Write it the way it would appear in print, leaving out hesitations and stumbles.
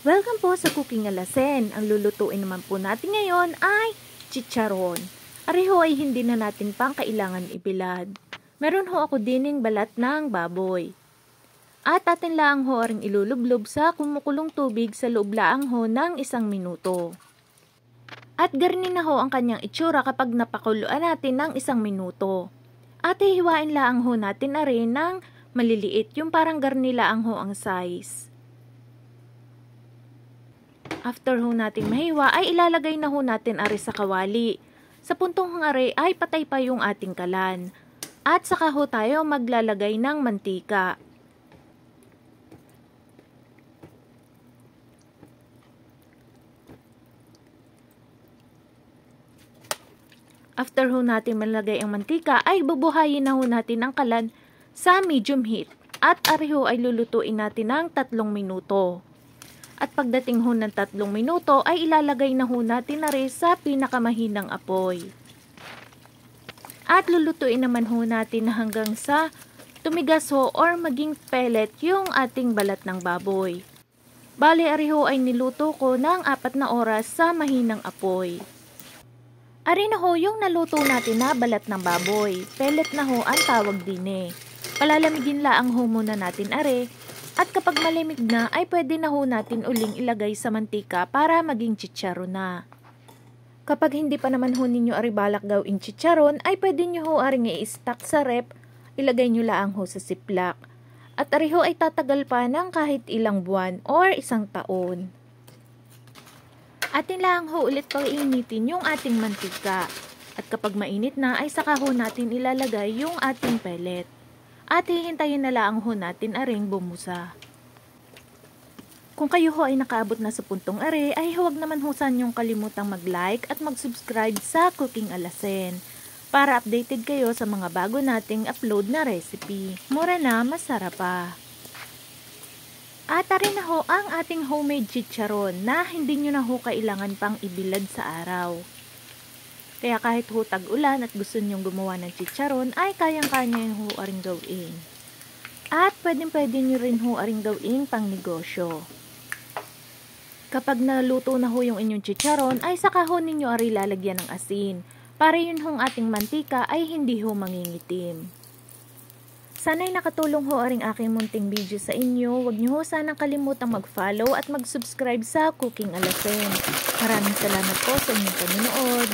Welcome po sa Cooking Alasen. Ang lulutuin naman po natin ngayon ay chicharon. Areho ay hindi na natin pang kailangan ibilad. Meron ho ako dining balat ng baboy. At atin lang ho ring ilulublob sa kumukulong tubig sa loob laang ho ng 1 minuto. At garni na ho ang kanyang itsura kapag napakuluan natin ng 1 minuto. At hihiwain laang ho natin na rin ng maliliit, yung parang garni laang ho ang size. After ho natin mahiwa ay ilalagay na ho natin ari sa kawali. Sa puntong ari ay patay pa yung ating kalan. At saka ho tayo maglalagay ng mantika. After ho natin malagay ang mantika ay bubuhayin na ho natin ang kalan sa medium heat. At ari ho ay lulutuin natin ng 3 minuto. At pagdating ho ng 3 minuto ay ilalagay na ho natin na rin sa pinakamahinang apoy. At lulutuin naman ho natin hanggang sa tumigas ho or maging pellet yung ating balat ng baboy. Bali ari ho ay niluto ko ng 4 na oras sa mahinang apoy. Ari na ho yung naluto natin na balat ng baboy. Pellet na ho ang tawag din eh. Palalamigin laang ho muna natin ari. At kapag malamig na ay pwede na ho natin uling ilagay sa mantika para maging chicharon na. Kapag hindi pa naman ho ninyo ari balak gawing chicharon ay pwede nyo ho aring i-stack sa rep, ilagay nyo laang ho sa ziplock. At ari ho ay tatagal pa ng kahit ilang buwan or 1 taon. Atin lang ho ulit painitin yung ating mantika. At kapag mainit na ay saka ho natin ilalagay yung ating pellet. At hihintayin na lang ho natin aring bumusa. Kung kayo ho ay nakaabot na sa puntong are, ay huwag naman ho sanyong kalimutang mag-like at mag-subscribe sa Cooking Alasen para updated kayo sa mga bago nating upload na recipe. Mura na, masarap pa. At arin na ho ang ating homemade chicharon na hindi nyo na ho kailangan pang ibilad sa araw. Kaya kahit ho tag-ulan at gusto nyong gumawa ng chicharon ay kayang-kanya yung ho aring gawin. At pwedeng-pwede nyo rin ho aring gawin pang negosyo. Kapag naluto na ho yung inyong chicharon ay saka ho ninyo ari lalagyan ng asin. Para yun hong ating mantika ay hindi ho mangingitim. Sana'y nakatulong ho aring aking munting video sa inyo. Huwag nyo ho sanang kalimutang mag-follow at mag-subscribe sa Cooking Alasen. Maraming salamat po sa inyong panonood.